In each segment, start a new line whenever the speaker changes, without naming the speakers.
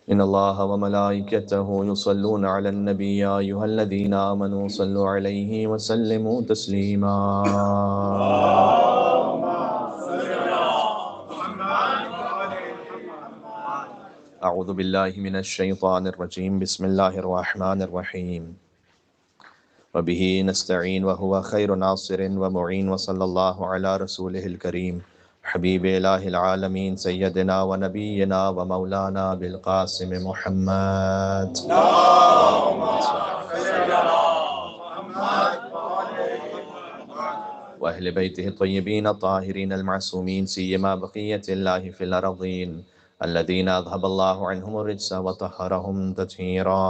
إن الله وملائكته يصلون على النبي يا أيها الذين آمنوا صلوا عليه وسلموا تسليما. أعوذ بالله من الشيطان الرجيم. بسم الله الرحمن الرحيم. وبه نستعين وهو خير ناصر ومعين، وصلى الله على رسوله الكريم حبيب إله العالمين سيدنا ونبينا ومولانا بالقاسم محمد وأهل بيته الطيبين الطاهرين المعصومين، سيما بقية الله في الأرضين الذين أذهب الله عنهم الرجس وطهرهم تطهيرا.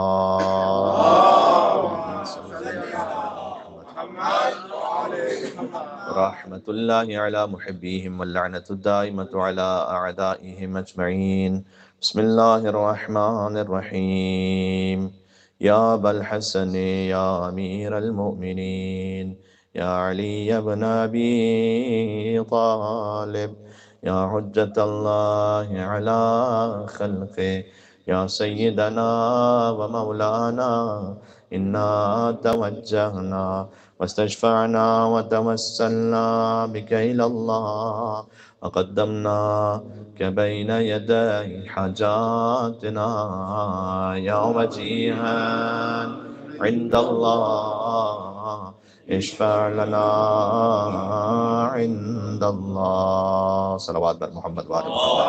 رحمة الله على محبيهم واللعنة الدائمة على أعدائهم أجمعين. بسم الله الرحمن الرحيم. يا أبا الحسن يا أمير المؤمنين يا علي بن أبي طالب يا حجة الله على خلقه يا سيدنا ومولانا، إنا توجهنا واستشفعنا وتوسلنا بك إلى الله وقدمناك بين يدي حاجاتنا يا وجيها عند الله، اشفع لنا عند اللہ. صلوات بر محمد وآل محمد.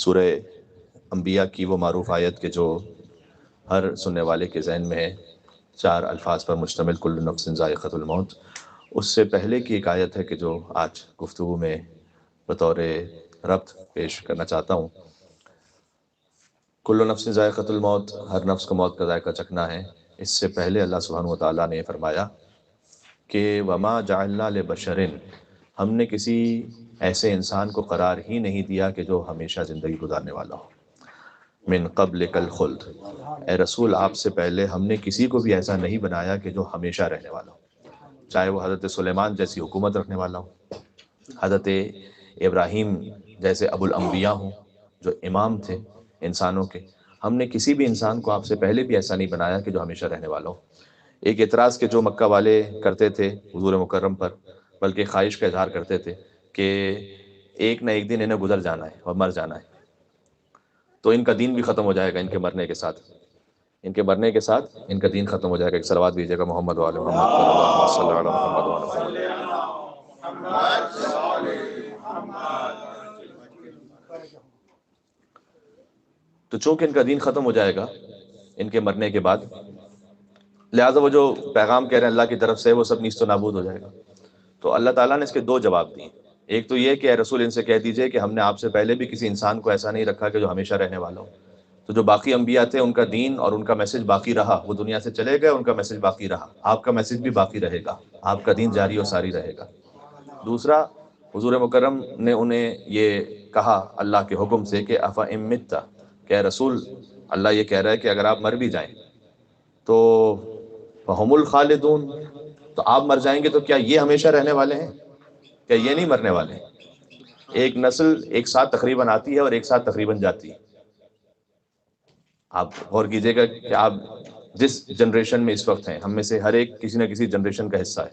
سورہ انبیاء کی وہ معروف آیت کے جو ہر سننے والے کے ذہن میں ہے، 4 الفاظ پر مشتمل کل نفس ذائقۃ الموت، اس سے پہلے کی ایک آیت ہے کہ جو آج گفتگو میں بطور ربط پیش کرنا چاہتا ہوں. کل نفس ذائقۃ الموت، ہر نفس کو موت کا ذائقہ چکھنا ہے. اس سے پہلے اللہ سبحانہ و تعالیٰ نے فرمایا کہ وما جعلنا لبشر، ہم نے کسی ایسے انسان کو قرار ہی نہیں دیا کہ جو ہمیشہ زندگی گزارنے والا ہو. من قبل الخلد، اے رسول آپ سے پہلے ہم نے کسی کو بھی ایسا نہیں بنایا کہ جو ہمیشہ رہنے والا ہو، چاہے وہ حضرت سلیمان جیسی حکومت رکھنے والا ہو، حضرت ابراہیم جیسے ابو الانبیاء ہوں جو امام تھے انسانوں کے. ہم نے کسی بھی انسان کو آپ سے پہلے بھی ایسا نہیں بنایا کہ جو ہمیشہ رہنے والا ہو. ایک اعتراض کے جو مکہ والے کرتے تھے حضور مکرم پر، بلکہ خواہش کا اظہار کرتے تھے کہ ایک نہ ایک دن انہیں گزر جانا ہے اور مر جانا ہے، تو ان کا دین بھی ختم ہو جائے گا. ان کے مرنے کے ساتھ ان کا دین ختم ہو جائے گا. ایک صلوات دیجیے گا محمد وعلی محمد اللہم صلی علی محمد وعلی محمد. تو چونکہ ان کا دین ختم ہو جائے گا ان کے مرنے کے بعد، لہٰذا وہ جو پیغام کہہ رہے ہیں اللہ کی طرف سے وہ سب نیست و نابود ہو جائے گا. تو اللہ تعالیٰ نے اس کے 2 جواب دیے. ایک تو یہ کہ اے رسول ان سے کہہ دیجئے کہ ہم نے آپ سے پہلے بھی کسی انسان کو ایسا نہیں رکھا کہ جو ہمیشہ رہنے والا ہو. تو جو باقی انبیاء تھے ان کا دین اور ان کا میسج باقی رہا، وہ دنیا سے چلے گئے، ان کا میسج باقی رہا. آپ کا میسج بھی باقی رہے گا، آپ کا دین جاری و ساری رہے گا. دوسرا، حضور مکرم نے انہیں یہ کہا اللہ کے حکم سے کہ افئن مت، کہ اے رسول اللہ یہ کہہ رہا ہے کہ اگر آپ مر بھی جائیں تو فہم الخالدون، تو آپ مر جائیں گے تو کیا یہ ہمیشہ رہنے والے ہیں؟ کیا یہ نہیں مرنے والے؟ ایک نسل ایک ساتھ تقریباً آتی ہے اور ایک ساتھ تقریباً جاتی ہے. آپ غور کیجئے گا کہ آپ جس جنریشن میں اس وقت ہیں، ہم میں سے ہر ایک کسی نہ کسی جنریشن کا حصہ ہے.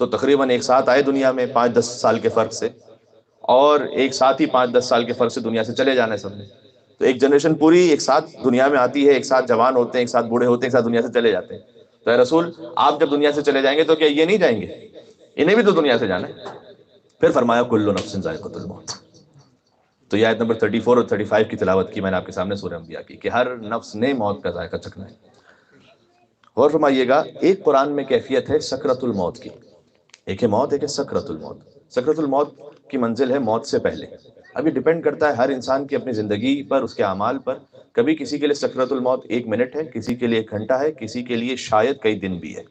تو تقریباً ایک ساتھ آئے دنیا میں 5-10 سال کے فرق سے، اور ایک ساتھ ہی 5-10 سال کے فرق سے دنیا سے چلے جانا ہے سب نے. تو ایک جنریشن پوری ایک ساتھ دنیا میں آتی ہے، ایک ساتھ جوان ہوتے ہیں، ایک ساتھ بوڑھے ہوتے ہیں، ایک ساتھ دنیا سے چلے جاتے ہیں. تو اے رسول آپ جب دنیا سے چلے جائیں گے تو کیا یہ نہیں جائیں گے؟ انہیں بھی تو دنیا سے جانا ہے. پھر فرمایا کل نفس ذائقۃ الموت. تو یہ آیت نمبر 34 اور 35 کی تلاوت کی میں نے آپ کے سامنے سورہ انبیاء کی، کہ ہر نفس نے موت کا ذائقہ چکھنا ہے. غور فرمائیے گا، ایک قرآن میں کیفیت ہے سکرۃ الموت کی، ایک ہے موت، ایک ہے سکرۃ الموت. سکرۃ الموت کی منزل ہے موت سے پہلے. اب یہ ڈیپینڈ کرتا ہے ہر انسان کی اپنی زندگی پر، اس کے اعمال پر. کبھی کسی کے لیے سکرۃ الموت 1 منٹ ہے، کسی کے لیے 1 گھنٹہ ہے، کسی کے لیے شاید کئی دن بھی ہے.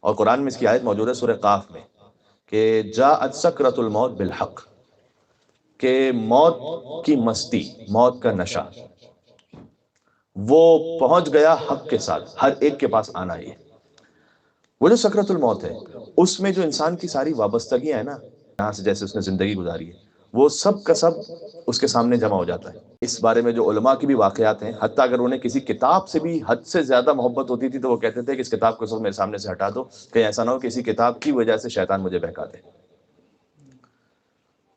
اور قرآن میں اس کی آیت موجود ہے سورہ قاف میں کہ جاءت سکرۃ الموت بالحق، کہ موت کی مستی، موت کا نشہ وہ پہنچ گیا حق کے ساتھ، ہر ایک کے پاس آنا ہی ہے. وہ جو سکرۃ الموت ہے اس میں جو انسان کی ساری وابستگیاں ہیں نا، یہاں سے جیسے اس نے زندگی گزاری ہے، وہ سب کا سب اس کے سامنے جمع ہو جاتا ہے۔ اس بارے میں جو علماء کی بھی واقعات ہیں، حتیٰ اگر انہیں کسی کتاب سے بھی حد سے زیادہ محبت ہوتی تھی تو وہ کہتے تھے کہ اس کتاب کو سب میرے سامنے سے ہٹا دو، کہیں ایسا نہ ہو کہ اسی کتاب کی وجہ سے شیطان مجھے بہکا دے۔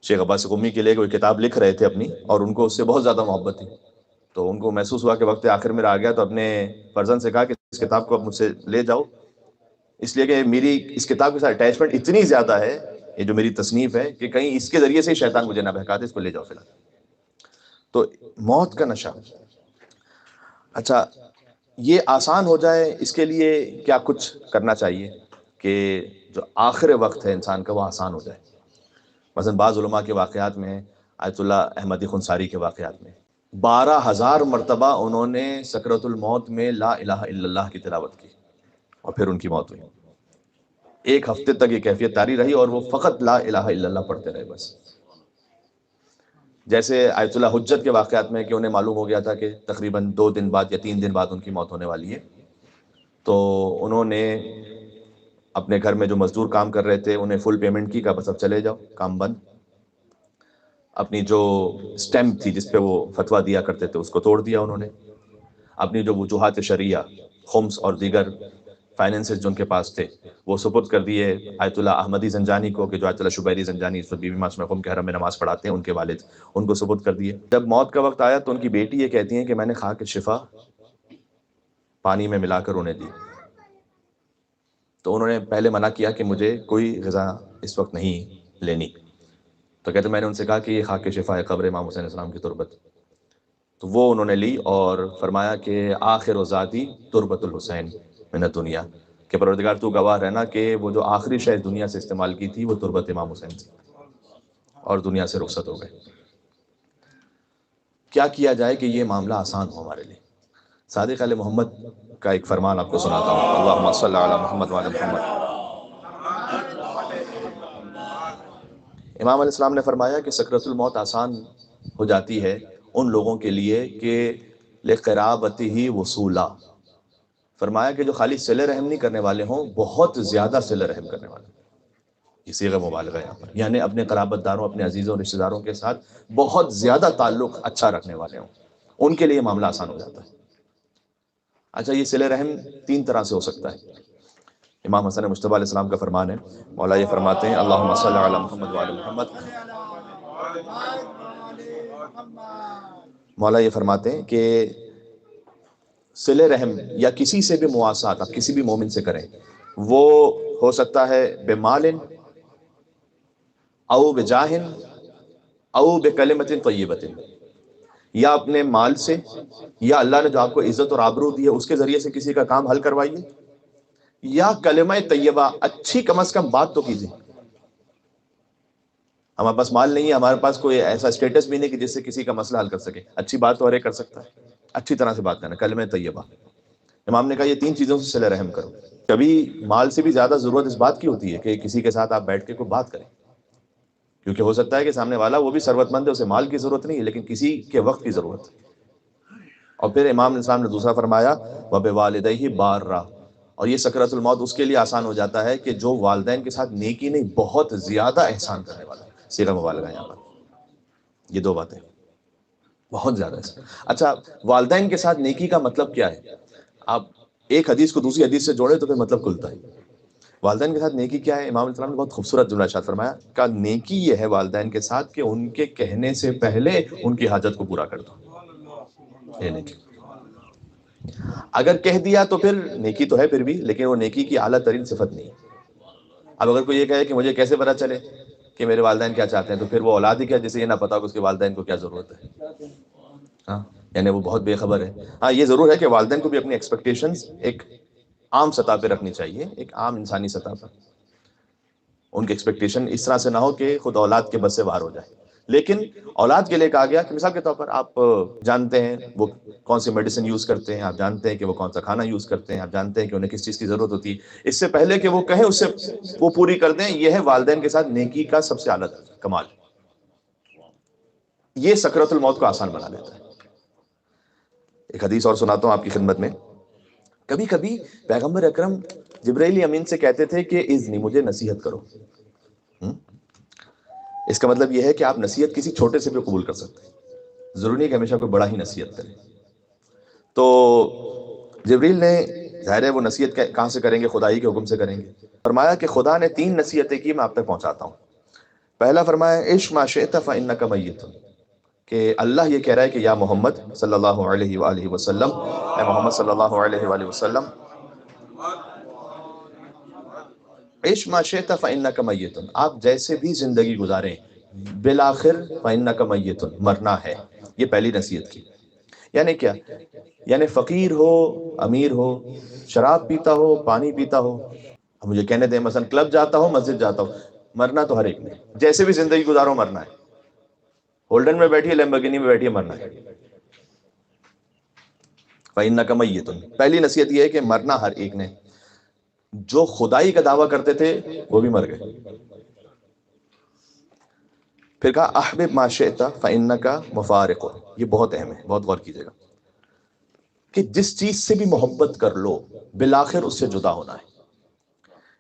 شیخ عباس قمی کے لیے کوئی کتاب لکھ رہے تھے اپنی، اور ان کو اس سے بہت زیادہ محبت تھی، تو ان کو محسوس ہوا کہ وقت آخر میں آ گیا، تو اپنے فرزند سے کہا کہ اس کتاب کو اب مجھ سے لے جاؤ، اس لیے کہ میری اس کتاب کے ساتھ اٹیچمنٹ اتنی زیادہ ہے، یہ جو میری تصنیف ہے، کہ کہیں اس کے ذریعے سے ہی شیطان مجھے نہ بہکا دے، اس کو لے جاؤ فی الحال۔ تو موت کا نشہ، اچھا یہ آسان ہو جائے اس کے لیے کیا کچھ کرنا چاہیے کہ جو آخر وقت ہے انسان کا وہ آسان ہو جائے؟ مثلا بعض علماء کے واقعات میں، آیت اللہ احمدی خنساری کے واقعات میں 12,000 مرتبہ انہوں نے سکرۃ الموت میں لا الہ الا اللہ کی تلاوت کی، اور پھر ان کی موت ہوئی۔ ایک ہفتے تک یہ کیفیت طاری رہی اور وہ فقط لا الہ الا اللہ پڑھتے رہے بس۔ جیسے آیت اللہ حجت کے واقعات میں کہ انہیں معلوم ہو گیا تھا کہ تقریباً 2 دن بعد یا 3 دن بعد ان کی موت ہونے والی ہے، تو انہوں نے اپنے گھر میں جو مزدور کام کر رہے تھے انہیں فل پیمنٹ کی، کہا بس اب چلے جاؤ، کام بند۔ اپنی جو سٹیمپ تھی جس پہ وہ فتویٰ دیا کرتے تھے اس کو توڑ دیا انہوں نے۔ اپنی جو وجوہات شرعیہ، خمس اور دیگر فائنینسز جو ان کے پاس تھے وہ سپرد کر دیے آیت اللہ احمدی زنجانی کو، کہ جو آیت اللہ شبیری زنجانی اس وقت بی بی معصومہ قم کے حرم میں نماز پڑھاتے ہیں، ان کے والد، ان کو سپرد کر دیے۔ جب موت کا وقت آیا تو ان کی بیٹی یہ کہتی ہیں کہ میں نے خاک شفا پانی میں ملا کر انہیں دی، تو انہوں نے پہلے منع کیا کہ مجھے کوئی غذا اس وقت نہیں لینی، تو کہتے میں نے ان سے کہا کہ یہ خاک شفا ہے قبر امام حسین علیہ السلام کی تربت، تو وہ انہوں نے لی اور فرمایا کہ آخر ذاتی تربت الحسین من الدنیا، کہ پروردگار تو گواہ رہنا کہ وہ جو آخری شے دنیا سے استعمال کی تھی وہ تربت امام حسین تھی، اور دنیا سے رخصت ہو گئے۔ کیا کیا جائے کہ یہ معاملہ آسان ہو ہمارے لیے؟ صادق علیہ محمد کا ایک فرمان آپ کو سناتا ہوں، اللہم صلی علی محمد وعلی محمد۔ امام علیہ السلام نے فرمایا کہ سکرۃ الموت آسان ہو جاتی ہے ان لوگوں کے لیے کہ لقرابتہ وصولا، فرمایا کہ جو خالی صلہ رحم نہیں کرنے والے ہوں، بہت زیادہ صلہ رحم کرنے والے، یہ صیغہ مبالغہ ہے یہاں پر، یعنی اپنے قرابت داروں، اپنے عزیزوں، رشتہ داروں کے ساتھ بہت زیادہ تعلق اچھا رکھنے والے ہوں، ان کے لیے معاملہ آسان ہو جاتا ہے۔ اچھا یہ صلہ رحم 3 طرح سے ہو سکتا ہے۔ امام حسن مجتبیٰ علیہ السلام کا فرمان ہے، مولا یہ فرماتے ہیں اللہم صلی علی محمد وعلی محمد، مولا یہ فرماتے ہیں کہ صلہ رحم یا کسی سے بھی مواسات آپ کسی بھی مومن سے کریں، وہ ہو سکتا ہے بمال او بجاہ او بکلمت طیبت، یا اپنے مال سے، یا اللہ نے جو آپ کو عزت اور آبرو دی ہے اس کے ذریعے سے کسی کا کام حل کروائیے، یا کلمہ طیبہ، اچھی کم از کم بات تو کیجیے۔ ہمارے پاس مال نہیں ہے، ہمارے پاس کوئی ایسا اسٹیٹس بھی نہیں کہ جس سے کسی کا مسئلہ حل کر سکے، اچھی بات تو ہر ایک کر سکتا ہے، اچھی طرح سے بات کرنا، کلمہ طیبہ۔ امام نے کہا یہ 3 چیزوں سے صلہ رحم کرو۔ کبھی مال سے بھی زیادہ ضرورت اس بات کی ہوتی ہے کہ کسی کے ساتھ آپ بیٹھ کے کوئی بات کریں، کیونکہ ہو سکتا ہے کہ سامنے والا وہ بھی ثروت مند ہے، اسے مال کی ضرورت نہیں ہے لیکن کسی کے وقت کی ضرورت ہے۔ اور پھر امام اسلام نے دوسرا فرمایا وَبِوَالِدَيْهِ بَارًّا، اور یہ سکرۃ الموت اس کے لیے آسان ہو جاتا ہے کہ جو والدین کے ساتھ نیکی نہیں بہت زیادہ احسان کرنے والا ہے، صیغہ مبالغہ ہے یہاں پر، یہ 2 باتیں بہت زیادہ احسان۔ اچھا والدین کے ساتھ نیکی کا مطلب کیا ہے؟ آپ ایک حدیث کو دوسری حدیث سے جوڑے تو پھر مطلب کھلتا ہے۔ والدین کے ساتھ نیکی کیا ہے؟ امام علیہ السلام نے بہت خوبصورت جملہ ارشاد فرمایا کہ نیکی یہ ہے والدین کے ساتھ کہ ان کے کہنے سے پہلے ان کی حاجت کو پورا کر دو، یہ نیکی۔ اگر کہہ دیا تو پھر نیکی تو ہے پھر بھی، لیکن وہ نیکی کی اعلیٰ ترین صفت نہیں ہے۔ اب اگر کوئی یہ کہے کہ مجھے کیسے پتا چلے کہ میرے والدین کیا چاہتے ہیں، تو پھر وہ اولاد ہی کیا جسے یہ نہ پتا کہ اس کے والدین کو کیا ضرورت ہے، ہاں یعنی وہ بہت بے خبر ہے۔ ہاں یہ ضرور ہے کہ والدین کو بھی اپنی ایکسپیکٹیشنز ایک عام سطح پہ رکھنی چاہیے، ایک عام انسانی سطح پر، ان کی ایکسپیکٹیشن اس طرح سے نہ ہو کہ خود اولاد کے بس سے باہر ہو جائے۔ لیکن اولاد کے لیے کہا گیا کہ مثال کے طور پر آپ جانتے ہیں وہ کون سی میڈیسن یوز کرتے ہیں، آپ جانتے ہیں کہ وہ کون سا کھانا یوز کرتے ہیں، آپ جانتے ہیں کہ انہیں کس چیز کی ضرورت ہوتی ہے، اس سے پہلے کہ وہ کہیں اس سے وہ پوری کر دیں، یہ ہے والدین کے ساتھ نیکی کا سب سے اعلیٰ کمال۔ یہ سکرۃ الموت کو آسان بنا دیتا ہے۔ ایک حدیث اور سناتا ہوں آپ کی خدمت میں۔ کبھی کبھی پیغمبر اکرم جبرائیل امین سے کہتے تھے کہ اذنی، مجھے نصیحت کرو۔ اس کا مطلب یہ ہے کہ آپ نصیحت کسی چھوٹے سے بھی قبول کر سکتے ہیں، ضروری نہیں کہ ہمیشہ کوئی بڑا ہی نصیحت کرے۔ تو جبریل نے، ظاہر ہے وہ نصیحت کہاں سے کریں گے؟ خدائی کے حکم سے کریں گے۔ فرمایا کہ خدا نے 3 نصیحتیں کی، میں آپ تک پہنچاتا ہوں۔ پہلا فرمایا عش ما شئت فإنک میت، کہ اللہ یہ کہہ رہا ہے کہ یا محمد صلی اللہ علیہ وآلہ وسلم، اے محمد صلی اللہ علیہ وآلہ وسلم، عش ما شئت فإنک میت، آپ جیسے بھی زندگی گزاریں بالآخر فإنک میت، مرنا ہے۔ یہ پہلی نصیحت کی۔ یعنی کیا؟ یعنی فقیر ہو، امیر ہو، شراب پیتا ہو، پانی پیتا ہو، مجھے کہنے دیں مثلا کلب جاتا ہو، مسجد جاتا ہو، مرنا تو ہر ایک نے، جیسے بھی زندگی گزارو مرنا ہے۔ ہولڈن میں بیٹھیے، لیمبورگینی میں بیٹھیے، مرنا ہے۔ فإنک میت، پہلی نصیحت یہ ہے کہ مرنا ہر ایک نے۔ جو خدائی کا دعویٰ کرتے تھے وہ بھی مر گئے۔ پھر کہا احبب ما شئت فإنک مفارق، یہ بہت اہم ہے، بہت غور کیجیے گا، کہ جس چیز سے بھی محبت کر لو بالآخر اس سے جدا ہونا ہے۔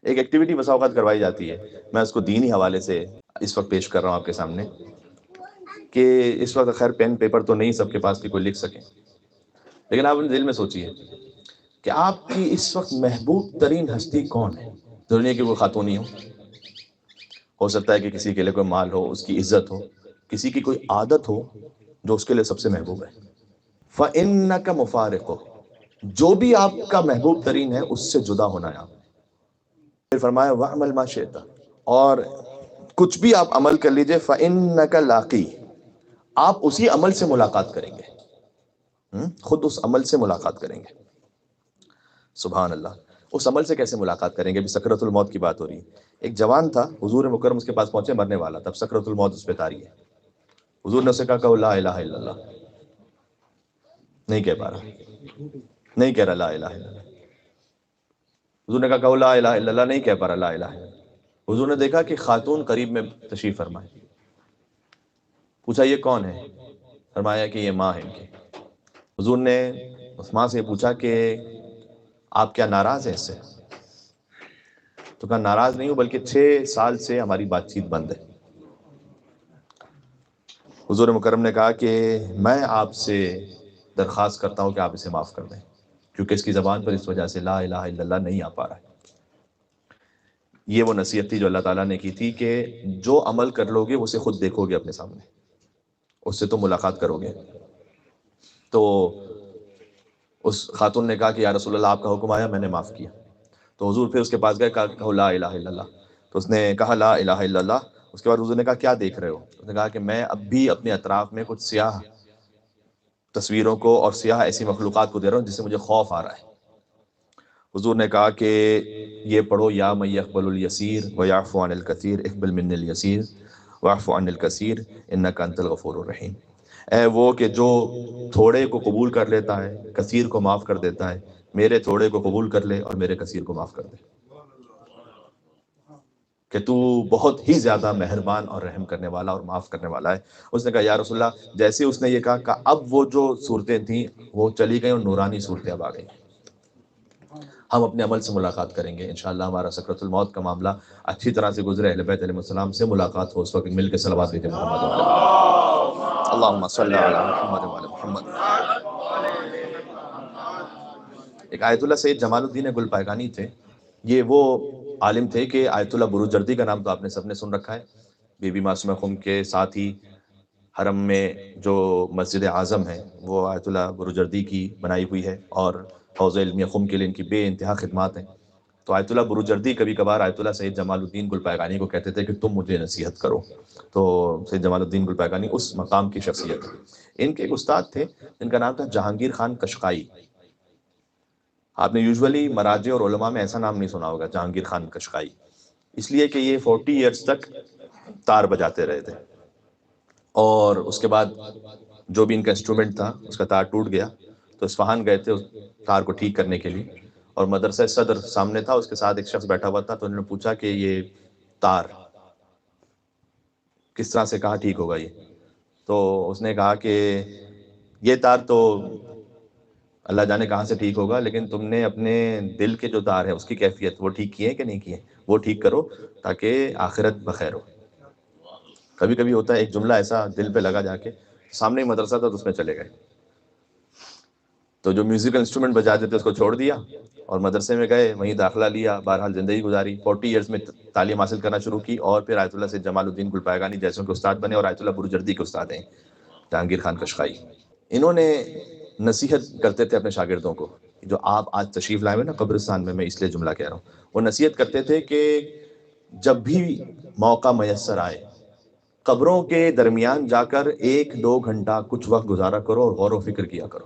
ایک ایکٹیویٹی بسا اوقات کروائی جاتی ہے، میں اس کو دینی حوالے سے اس وقت پیش کر رہا ہوں آپ کے سامنے، کہ اس وقت خیر پین پیپر تو نہیں سب کے پاس کہ کوئی لکھ سکے، لیکن آپ دل میں سوچئے کہ آپ کی اس وقت محبوب ترین ہستی کون ہے؟ ضروری نہیں کہ وہ خاتون ہی ہو سکتا ہے کہ کسی کے لیے کوئی مال ہو، اس کی عزت ہو، کسی کی کوئی عادت ہو جو اس کے لیے سب سے محبوب ہے۔ فَإِنَّكَ مُفَارِقُ، جو بھی آپ کا محبوب ترین ہے اس سے جدا ہونا ہے آپ۔ پھر فرمایا وَعْمَلْ مَا شِئْتَ، اور کچھ بھی آپ عمل کر لیجئے، فَإِنَّكَ لَاقِي، آپ اسی عمل سے ملاقات کریں گے، خود اس عمل سے ملاقات کریں گے۔ سبحان اللہ، اس عمل سے کیسے ملاقات کریں گے؟ ابھی سکرۃ الموت کی بات ہو رہی ہے۔ ایک جوان تھا، حضور مکرم اس کے پاس پہنچے، مرنے والا، تب سکرۃ الموت اس پہ طاری ہے۔ حضور نے اسے کہا کہ لا الہ الا اللہ، نہیں کہہ پا رہا، نہیں کہہ رہا لا الہ الا اللہ۔ حضور نے کہا کہ لا الہ الا اللہ، نہیں کہہ پا رہا لا الہ الا اللہ۔ حضور نے دیکھا کہ خاتون قریب میں تشریف فرمائے، پوچھا یہ کون ہے؟ فرمایا کہ یہ ماں ہے ان کی۔ حضور نے اس ماں سے پوچھا کہ آپ کیا ناراض ہیں اس سے؟ تو کہا ناراض نہیں ہوں، بلکہ 6 سال سے ہماری بات چیت بند ہے۔ حضور مکرم نے کہا کہ میں آپ سے درخواست کرتا ہوں کہ آپ اسے معاف کر دیں، کیونکہ اس کی زبان پر اس وجہ سے لا الہ الا اللہ نہیں آ پا رہا ہے۔ یہ وہ نصیحت تھی جو اللہ تعالیٰ نے کی تھی کہ جو عمل کر لو گے اسے خود دیکھو گے اپنے سامنے، اس سے تو ملاقات کرو گے۔ تو اس خاتون نے کہا کہ یا رسول اللہ آپ کا حکم آیا، میں نے معاف کیا۔ تو حضور پھر اس کے پاس گئے، کہا لا الہ الا اللہ، تو اس نے کہا لا الہ الا اللہ۔ اس کے بعد حضور نے کہا کیا دیکھ رہے ہو؟ اس نے کہا کہ میں اب بھی اپنے اطراف میں کچھ سیاہ تصویروں کو اور سیاہ ایسی مخلوقات کو دے رہا ہوں جس سے مجھے خوف آ رہا ہے۔ حضور نے کہا کہ یہ پڑھو یا من یقبل الیسیر ویعفو عن الکثیر، اقبل منی الیسیر واعف عن الکثیر انک انت الغفور الرحیم۔ اے وہ کہ جو تھوڑے کو قبول کر لیتا ہے، کثیر کو معاف کر دیتا ہے، میرے تھوڑے کو قبول کر لے اور میرے کثیر کو معاف کر دے، کہ تو بہت ہی زیادہ مہربان اور رحم کرنے والا اور معاف کرنے والا ہے۔ اس نے کہا یا رسول اللہ، جیسے اس نے یہ کہا کہ اب وہ جو صورتیں تھیں وہ چلی گئیں اور نورانی صورتیں اب آ گئیں۔ ہم اپنے عمل سے ملاقات کریں گے انشاءاللہ، ہمارا سکرۃ الموت کا معاملہ اچھی طرح سے گزرے، اہل بیت علیہ السلام سے ملاقات ہو، اس وقت مل کے صلوات بھیجیں محمد وعلی محمد، اللہم صلی علی محمد وعلی محمد۔ ایک آیت اللہ سید جمال الدین گل پائگانی تھے، یہ وہ عالم تھے کہ آیت اللہ بروجردی کا نام تو آپ نے سب نے سن رکھا ہے، بی بی معصومہ خم کے ساتھ ہی حرم میں جو مسجد اعظم ہے وہ آیت اللہ بروجردی کی بنائی ہوئی ہے، اور حوض علمیہ خم کے لیے ان کی بے انتہا خدمات ہیں۔ تو آیت اللہ بروجردی کبھی کبھار آیت اللہ سید جمال الدین گل پائگانی کو کہتے تھے کہ تم مجھے نصیحت کرو، تو سید جمال الدین گل پائگانی اس مقام کی شخصیت ہے۔ ان کے ایک استاد تھے جن کا نام تھا جہانگیر خان قشقائی۔ آپ نے یوزولی مراجع اور علماء میں ایسا نام نہیں سنا ہوگا جہانگیر خان قشقائی، اس لیے کہ یہ 40 ایئرز تک تار بجاتے رہے تھے، اور اس کے بعد جو بھی ان کا انسٹرومنٹ تھا اس کا تار ٹوٹ گیا، تو اصفہان گئے تھے اس تار کو ٹھیک کرنے کے لیے، اور مدرسہ صدر سامنے تھا، اس کے ساتھ ایک شخص بیٹھا ہوا تھا، تو انہوں نے پوچھا کہ یہ تار کس طرح سے کہاں ٹھیک ہوگا یہ؟ تو اس نے کہا کہ یہ تار تو اللہ جانے کہاں سے ٹھیک ہوگا، لیکن تم نے اپنے دل کے جو تار ہے اس کی کیفیت وہ ٹھیک کی ہے کہ نہیں کی ہے، وہ ٹھیک کرو تاکہ آخرت بخیر ہو۔ کبھی کبھی ہوتا ہے ایک جملہ ایسا دل پہ لگا جا کے، سامنے ہی مدرسہ تھا تو اس میں چلے گئے، تو جو میوزیکل انسٹرومنٹ بجاتے تھے اس کو چھوڑ دیا اور مدرسے میں گئے، وہیں داخلہ لیا، بہرحال زندگی گزاری، 40 ایئرس میں تعلیم حاصل کرنا شروع کی، اور پھر آیت اللہ سے جمال الدین گلپائگانی جیسوں کے استاد بنے، اور آیت اللہ برجردی کے استاد ہیں جہانگیر خان قشقائی۔ انہوں نے نصیحت کرتے تھے اپنے شاگردوں کو، جو آپ آج تشریف لائے ہوئے نا قبرستان میں اس لیے جملہ کہہ رہا ہوں، وہ نصیحت کرتے تھے کہ جب بھی موقع میسر آئے قبروں کے درمیان جا کر 1-2 گھنٹہ کچھ وقت گزارا کرو اور غور و فکر کیا کرو،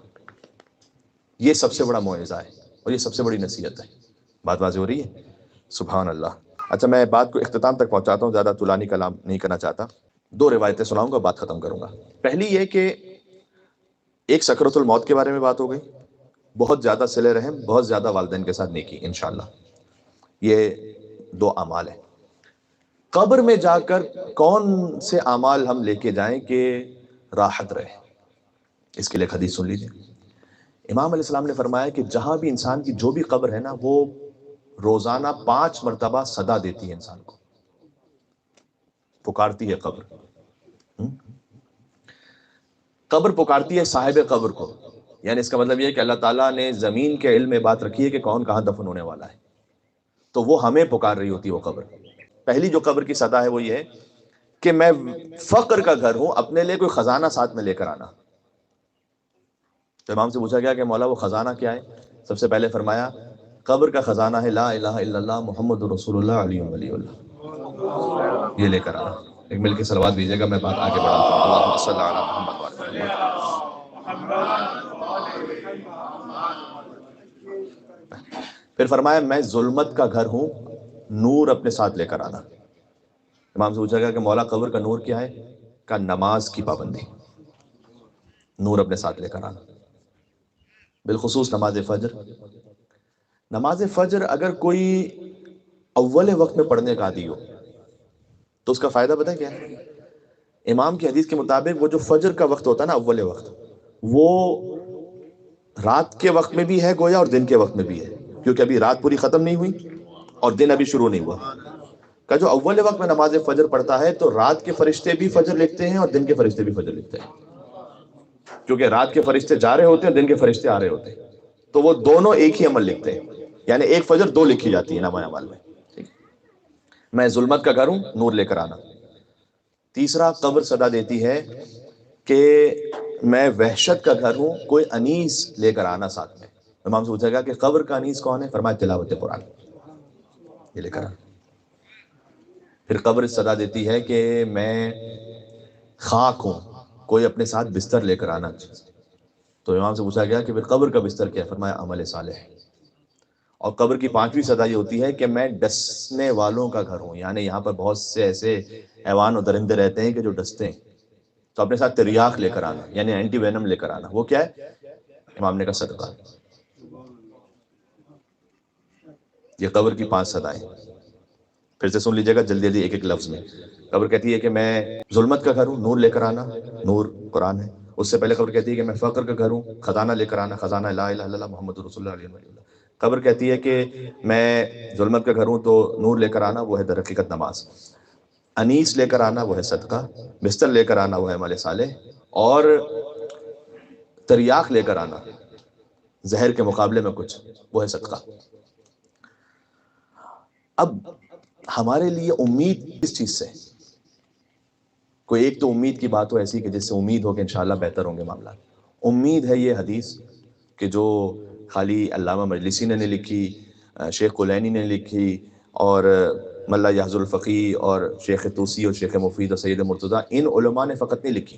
یہ سب سے بڑا موعظہ ہے اور یہ سب سے بڑی نصیحت ہے۔ بات واضح ہو رہی ہے؟ سبحان اللہ۔ اچھا، میں بات کو اختتام تک پہنچاتا ہوں، زیادہ طولانی کلام نہیں کرنا چاہتا، 2 روایتیں سناؤں گا، بات ختم کروں گا۔ پہلی یہ کہ ایک سکرۃ الموت کے بارے میں بات ہو گئی، بہت زیادہ صلہ رحم، بہت زیادہ والدین کے ساتھ نیکی انشاءاللہ، یہ 2 اعمال ہیں۔ قبر میں جا کر کون سے اعمال ہم لے کے جائیں کہ راحت رہے، اس کے لیے حدیث سن لیجیے۔ امام علیہ السلام نے فرمایا کہ جہاں بھی انسان کی جو بھی قبر ہے نا، وہ روزانہ 5 مرتبہ صدا دیتی ہے، انسان کو پکارتی ہے قبر۔ قبر پکارتی ہے صاحب قبر کو، یعنی اس کا مطلب یہ ہے کہ اللہ تعالیٰ نے زمین کے علم میں بات رکھی ہے کہ کون کہاں دفن ہونے والا ہے، تو وہ ہمیں پکار رہی ہوتی ہے وہ قبر۔ پہلی جو قبر کی صدا ہے وہ یہ ہے کہ میں فقر کا گھر ہوں، اپنے لیے کوئی خزانہ ساتھ میں لے کر آنا۔ تو امام سے پوچھا گیا کہ مولا وہ خزانہ کیا ہے؟ سب سے پہلے فرمایا قبر کا خزانہ ہے لا الہ الا اللہ محمد رسول اللہ علیہ ولی اللہ، یہ لے کر آنا۔ ایک مل کے صلوات دیجیے گا، میں بات آگے بڑھاتا ہوں۔ اللہم صلی علی محمد وعلی محمد۔ پھر فرمایا میں ظلمت کا گھر ہوں، نور اپنے ساتھ لے کر آنا۔ امام سے پوچھا گیا کہ مولا قبر کا نور کیا ہے؟ کہ نماز کی پابندی، نور اپنے ساتھ لے کر آنا، بالخصوص نماز فجر۔ نماز فجر اگر کوئی اول وقت میں پڑھنے کا عادی ہو تو اس کا فائدہ پتہ ہے کیا ہے؟ امام کی حدیث کے مطابق وہ جو فجر کا وقت ہوتا ہے نا، اول وقت، وہ رات کے وقت میں بھی ہے گویا اور دن کے وقت میں بھی ہے، کیونکہ ابھی رات پوری ختم نہیں ہوئی اور دن ابھی شروع نہیں ہوا۔ کہ جو اول وقت میں نماز فجر پڑھتا ہے تو رات کے فرشتے بھی فجر لکھتے ہیں اور دن کے فرشتے بھی فجر لکھتے ہیں، کیونکہ رات کے فرشتے جا رہے ہوتے ہیں، دن کے فرشتے آ رہے ہوتے ہیں، تو وہ دونوں ایک ہی عمل لکھتے ہیں، یعنی ایک فجر 2 لکھی جاتی ہے نامہ اعمال میں۔ میں ظلمت کا گھر ہوں، نور لے کر آنا۔ تیسرا، قبر صدا دیتی ہے کہ میں وحشت کا گھر ہوں، کوئی انیس لے کر آنا ساتھ میں۔ امام سے پوچھا گیا کہ قبر کا انیس کون ہے؟ فرمایا تلاوت قرآن، یہ لے کر آنا۔ پھر قبر صدا دیتی ہے کہ میں خاک ہوں، کوئی اپنے ساتھ بستر لے کر آنا۔ تو امام سے پوچھا گیا کہ پھر قبر کا بستر کیا ہے؟ فرمایا عمل صالح۔ اور قبر کی 5ویں صدا یہ ہوتی ہے کہ میں ڈسنے والوں کا گھر ہوں، یعنی یہاں پر بہت سے ایسے حیوان اور درندے رہتے ہیں کہ جو ڈستے ہیں، تو اپنے ساتھ تریاق لے کر آنا، یعنی اینٹی وینم لے کر آنا۔ وہ کیا ہے؟ امام نے کہا صدقہ۔ یہ قبر کی 5 صدائیں، پھر سے سن لیجیے گا جلدی جلدی ایک ایک لفظ میں۔ قبر کہتی ہے کہ میں ظلمت کا گھر ہوں، نور لے کر آنا، نور قرآن ہے۔ اس سے پہلے قبر کہتی ہے کہ میں فقر کا گھر ہوں، خزانہ لے کر آنا، خزانہ لا الہ الا اللہ محمد رسول اللہ علیہ وسلم۔ قبر کہتی ہے کہ میں ظلمت کا گھر ہوں تو نور لے کر آنا، وہ ہے در حقیقت نماز۔ انیس لے کر آنا، وہ ہے صدقہ۔ بستر لے کر آنا، وہ ہے عمل صالح۔ اور تریاق لے کر آنا، زہر کے مقابلے میں کچھ، وہ ہے صدقہ۔ اب ہمارے لیے امید کس چیز سے؟ کوئی ایک تو امید کی بات ہو ایسی کہ جس سے امید ہو کہ انشاءاللہ بہتر ہوں گے معاملات۔ امید ہے یہ حدیث کہ جو خالی علامہ مجلسی نے نہیں لکھی، شیخ کلینی نے لکھی، اور ملا یحظ الفقی اور شیخ طوسی اور شیخ مفید اور سید مرتضیٰ، ان علماء نے فقط نہیں لکھی،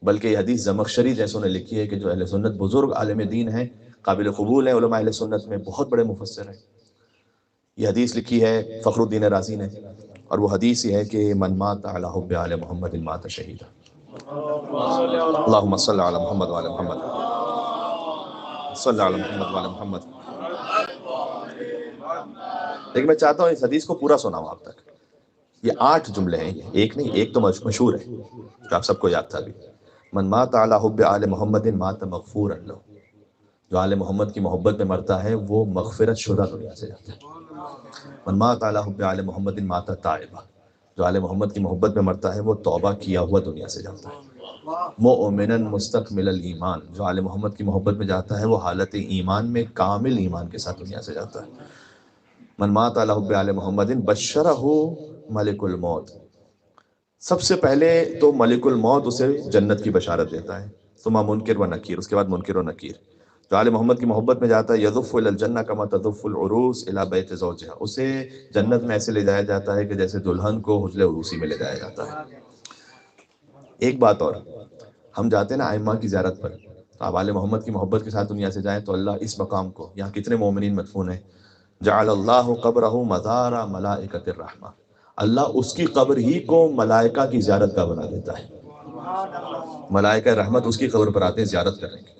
بلکہ یہ حدیث زمخشری جیسوں نے لکھی ہے کہ جو اہل سنت بزرگ عالم دین ہیں، قابل قبول ہیں، علماء اہل سنت میں بہت بڑے مفسر ہیں۔ یہ حدیث لکھی ہے فخر الدین رازی نے، اور وہ حدیث یہ ہے کہ من مات علی حب آل محمد مات شہیدا۔ اللہم صلی علی محمد وعلی محمد، صلی علی محمد وعلی محمد۔ لیکن میں چاہتا ہوں اس حدیث کو پورا سناؤں آپ تک۔ یہ 8 جملے ہیں، ایک نہیں، ایک تو مشہور ہے جو آپ سب کو یاد تھا بھی، من مات علی حب آل محمد مات مغفورا لہ، جو آل محمد کی محبت میں مرتا ہے وہ مغفرت شدہ دنیا سے جاتا ہے۔ من مات علی حب آل محمد مات تائبا، جو آل محمد کی محبت میں مرتا ہے وہ توبہ کیا ہوا دنیا سے جاتا ہے. مؤمناً مستکمل الایمان، جو آل محمد کی محبت میں جاتا ہے وہ حالت ایمان میں کامل ایمان کے ساتھ دنیا سے جاتا ہے. من مات علی حب آل محمد بشرہ ملک الموت، سب سے پہلے تو ملک الموت اسے جنت کی بشارت دیتا ہے، ثم منکر و نکیر، اس کے بعد منکر و نکیر. جو آل محمد کی محبت میں جاتا ہے یدف الی الجنہ کما تدف العروس الی بیت زوجہا، اسے جنت میں ایسے لے جایا جاتا ہے کہ جیسے دلہن کو حجرے عروسی میں لے جایا جاتا ہے. ایک بات اور، ہم جاتے ہیں نا ائمہ کی زیارت پر، آپ آل محمد کی محبت کے ساتھ دنیا سے جائیں تو اللہ اس مقام کو، یہاں کتنے مومنین مدفون ہیں، جعل اللہ قبرہ مزار ملائکۃ الرحمہ، اللہ اس کی قبر ہی کو ملائکہ کی زیارت کا بنا دیتا ہے. ملائکہ رحمت اس کی قبر پر آتے ہیں زیارت کرنے کے لیے.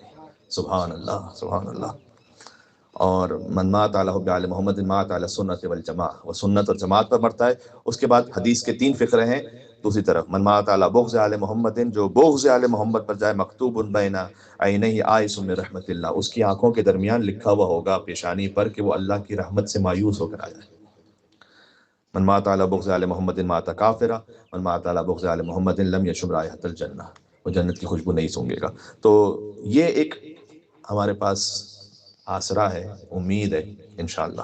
سبحان اللہ سبحان اللہ. اور من مات علی حب آل محمد مات علی سنت والجماعہ، وہ سنت اور جماعت پر مرتا ہے. اس کے بعد حدیث کے 3 فقرے ہیں. دوسری طرف من مات علی بغض آل محمد، جو بغض آل محمد پر جائے، مکتوب بین عینیہ آئس من رحمت اللہ، اس کی آنکھوں کے درمیان لکھا ہوا ہوگا پیشانی پر کہ وہ اللہ کی رحمت سے مایوس ہو کر آ جائے. من مات علی بغض آل محمد مات کافرا، من مات علی بغض آل محمد لم یشم رائحۃ الجنہ، وہ جنت کی خوشبو نہیں سونگے گا. تو یہ ایک ہمارے پاس آسرا ہے، امید ہے انشاءاللہ.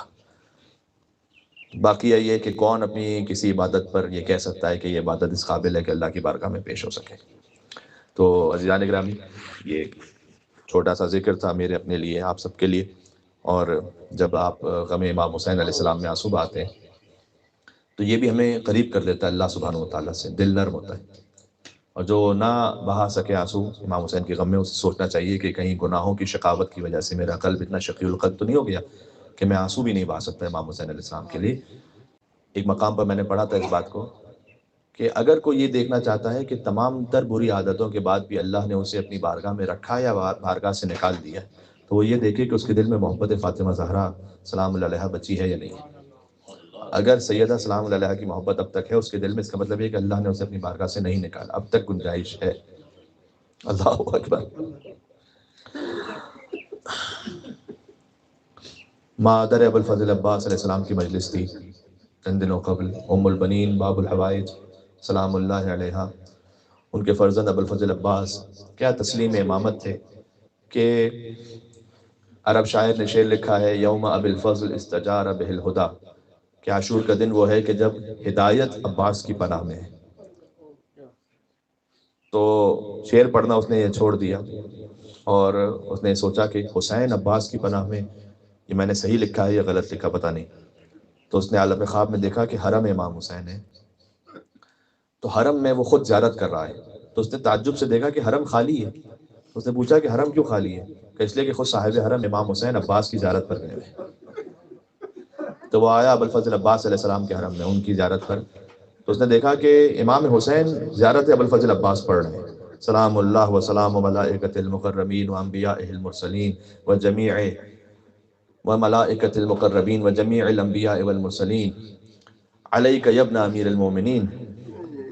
باقی یہ ہے کہ کون اپنی کسی عبادت پر یہ کہہ سکتا ہے کہ یہ عبادت اس قابل ہے کہ اللہ کی بارگاہ میں پیش ہو سکے. تو عزیزان گرامی، یہ ایک چھوٹا سا ذکر تھا میرے اپنے لیے، آپ سب کے لیے. اور جب آپ غم امام حسین علیہ السلام میں آنسو بہاتے ہیں تو یہ بھی ہمیں قریب کر دیتا ہے اللہ سبحانہ و تعالیٰ سے، دل نرم ہوتا ہے. اور جو نہ بہا سکے آنسو امام حسین کے غم میں، اسے سوچنا چاہیے کہ کہیں گناہوں کی شقاوت کی وجہ سے میرا قلب اتنا شقی القلب تو نہیں ہو گیا کہ میں آنسو بھی نہیں بہا سکتا امام حسین علیہ السلام کے لیے. ایک مقام پر میں نے پڑھا تھا اس بات کو کہ اگر کوئی یہ دیکھنا چاہتا ہے کہ تمام تر بری عادتوں کے بعد بھی اللہ نے اسے اپنی بارگاہ میں رکھا یا بارگاہ سے نکال دیا، تو وہ یہ دیکھے کہ اس کے دل میں محبت فاطمہ زہرا سلام اللہ علیہا بچی ہے یا نہیں. اگر سیدہ سلام اللہ علیہا کی محبت اب تک ہے اس کے دل میں، اس کا مطلب یہ کہ اللہ نے اسے اپنی بارگاہ سے نہیں نکالا، اب تک گنجائش ہے. اللہ اکبر. مادر ابو الفضل عباس علیہ السلام کی مجلس تھی چند دنوں قبل، ام البنین باب الحوائج سلام اللہ علیہا، ان کے فرزند ابو الفضل عباس کیا تسلیم امامت تھے کہ عرب شاعر نے شعر لکھا ہے، یوم ابی الفضل استجار بہ الہدی، کہ عاشور کا دن وہ ہے کہ جب ہدایت عباس کی پناہ میں ہے. تو شعر پڑھنا اس نے یہ چھوڑ دیا اور اس نے سوچا کہ حسین عباس کی پناہ میں، یہ میں نے صحیح لکھا ہے یا غلط لکھا پتہ نہیں. تو اس نے عالم خواب میں دیکھا کہ حرم امام حسین ہے، تو حرم میں وہ خود زیارت کر رہا ہے. تو اس نے تعجب سے دیکھا کہ حرم خالی ہے. اس نے پوچھا کہ حرم کیوں خالی ہے؟ کہ اس لیے کہ خود صاحب حرم امام حسین عباس کی زیارت پر گئے ہوئے. تو وہ آیا ابو الفضل عباس علیہ السلام کے حرم میں ان کی زیارت پر. تو اس نے دیکھا کہ امام حسین زیارت ابو الفضل عباس پڑھ رہے ہیں، سلام اللہ و سلام ملائکۃ المقربین و انبیاء المرسلین و جمیع و ملائکۃ المقربین و جمیع الانبیاء والمرسلین علیک یا ابن امیر المومنین.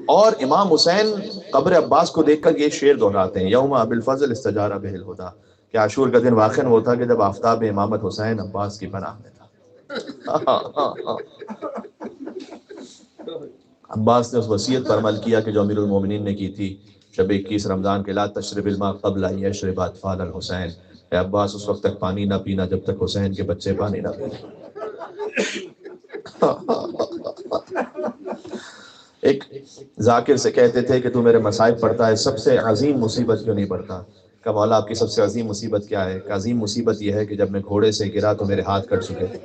اور امام حسین قبر عباس کو دیکھ کر یہ شعر دہراتے ہیں، یوم ابی الفضل استجار بہ الہدی، کہ عاشور کا دن واقعاً وہ تھا کہ جب آفتاب امامت حسین عباس کی پناہ میں تھا. عباس نے اس وصیت پر عمل کیا کہ جو امیر المومنین نے کی تھی شب 21 رمضان کے، لا تشرب الماء قبل ان یشرب اطفال الحسین، اے عباس اس وقت تک پانی نہ پینا جب تک حسین کے بچے پانی نہ پئیں. ایک ذاکر سے کہتے تھے کہ تو میرے مصائب پڑھتا ہے، سب سے عظیم مصیبت کیوں نہیں پڑھتا؟ کہ مولا آپ کی سب سے عظیم مصیبت کیا ہے؟ کہ عظیم مصیبت یہ ہے کہ جب میں گھوڑے سے گرا تو میرے ہاتھ کٹ چکے تھے.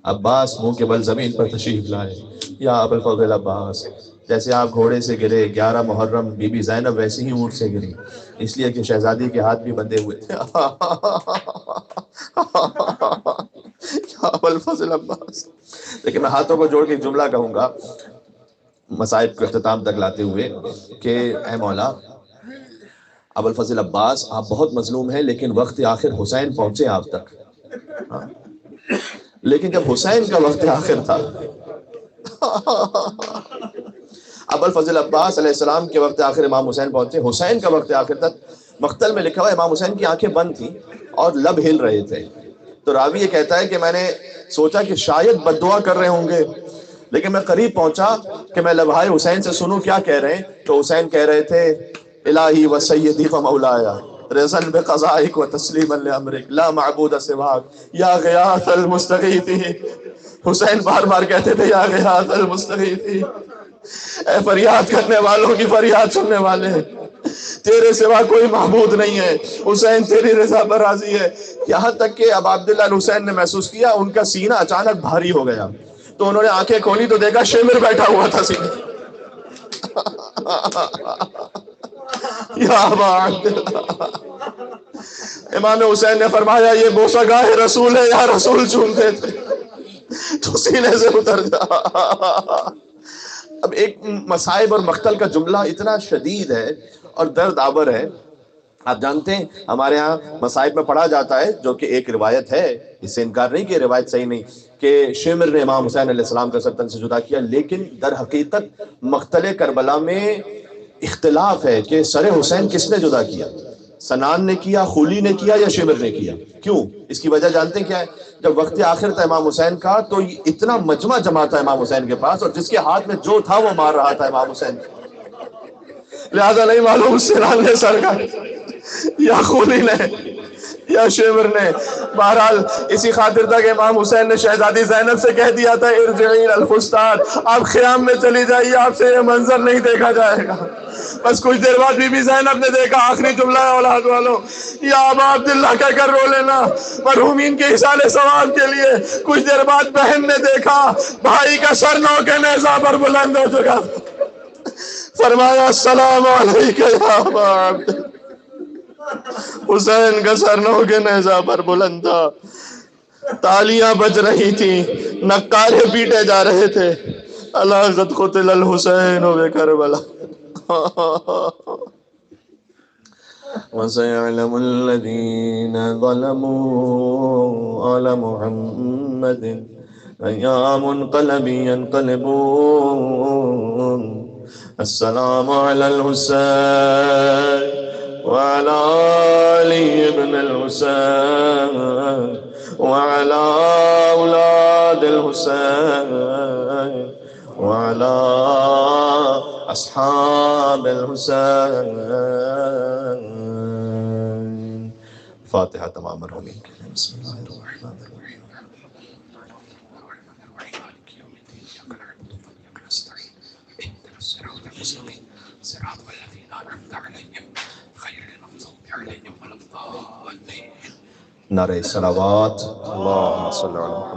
عباس منہ کے بل زمین پر تشریف لائے، یا ابو الفضل عباس، جیسے آپ گھوڑے سے گرے 11 محرم بی بی زینب ویسے ہی اونٹ سے گری، اس لیے کہ شہزادی کے ہاتھ بھی بندھے ہوئے تھے. یا ابو الفضل عباس. لیکن میں ہاتھوں کو جوڑ کے ایک جملہ کہوں گا مصائب کو اختتام تک لاتے ہوئے کہ اے مولا ابو الفضل عباس، آپ بہت مظلوم ہیں، لیکن وقت آخر حسین پہنچے آپ تک. لیکن جب حسین کا وقت آخر تھا، ابو الفضل عباس علیہ السلام کے وقت آخر امام حسین پہنچے، حسین کا وقت آخر تک. مقتل میں لکھا ہوا امام حسین کی آنکھیں بند تھیں اور لب ہل رہے تھے. تو راوی یہ کہتا ہے کہ میں نے سوچا کہ شاید بد دعا کر رہے ہوں گے، لیکن میں قریب پہنچا کہ میں لبھائے حسین سے سنوں کیا کہہ رہے ہیں، تو حسین کہہ رہے تھے الہی و سیدی و مولایا رضن بقضائک و تسلیما لامرک لا معبود سواک یا غیاث المستغیثین۔ حسین بار بار کہتے تھے یا غیاث المستغیثین، اے فریاد کرنے والوں کی فریاد سننے والے، تیرے سوا کوئی معبود نہیں ہے، حسین تیری رضا پر راضی ہے۔ یہاں تک کہ اب عبداللہ الحسین نے محسوس کیا ان کا سینہ اچانک بھاری ہو گیا، تو انہوں نے آنکھیں کھولی تو دیکھا شمر بیٹھا ہوا تھا سینے یا ابا عبداللہ۔ امام حسین نے فرمایا یہ بوسہ گاہ رسول ہے، یا رسول چومتے تھے تو سینے سے اتر جا۔ اب ایک مصائب اور مقتل کا جملہ اتنا شدید ہے اور درد آور ہے، آپ جانتے ہیں ہمارے ہاں مصائب میں پڑھا جاتا ہے، جو کہ ایک روایت ہے، اس سے انکار نہیں کہ روایت صحیح نہیں، کہ شمر نے امام حسین علیہ السلام کا سر تن سے جدا کیا، لیکن در حقیقت مقتل کربلا میں اختلاف ہے کہ سر حسین کس نے جدا کیا، سنان نے کیا، خولی نے کیا، یا شمر نے کیا؟ کیوں؟ اس کی وجہ جانتے ہیں کیا ہے؟ جب وقت آخر تھا امام حسین کا تو اتنا مجمع جمع تھا امام حسین کے پاس، اور جس کے ہاتھ میں جو تھا وہ مار رہا تھا امام حسین، لہذا نہیں معلوم سنان نے سر کا یا خولی نے یا شمر نے۔ بہرحال اسی خاطر تک امام حسین نے شہزادی زینب سے کہہ دیا تھا ارجعین الفستان، آپ خیام میں چلی جائیے، آپ سے یہ منظر نہیں دیکھا جائے گا۔ بس کچھ دیر بعد بی بی زینب نے دیکھا، آخری جملہ ہے اولاد والوں، یا ابا عبداللہ کہہ کر رو لینا مرحومین کے احسان ثواب کے لیے۔ کچھ دیر بعد بہن نے دیکھا بھائی کا سر نو کے نیزہ پر بلند ہو چکا، فرمایا السلام علیکہ یا ابا عبداللہ۔ حسین کا سر نو کے نیزہ پر بلند تھا، تالیاں بج رہی تھیں، نقارے پیٹے جا رہے تھے، الا قد قتل الحسین بکربلا وسيعلم الذين ظلموا آل محمد أيام منقلب ينقلبون۔ السلام على الحسين وعلى علي بن الحسين وعلى أولاد الحسين وعلى أصحاب الحسين۔ فاتحة تمام مرحومين۔ بسم الله الرحمن الرحيم۔ مالك يوم الدين، إياك نعبد وإياك نستعين، اهدنا الصراط المستقيم صراط الذين أنعمت عليهم غير المغضوب عليهم ولا الضالين۔ نعرہ صلوات، اللهم صل على محمد۔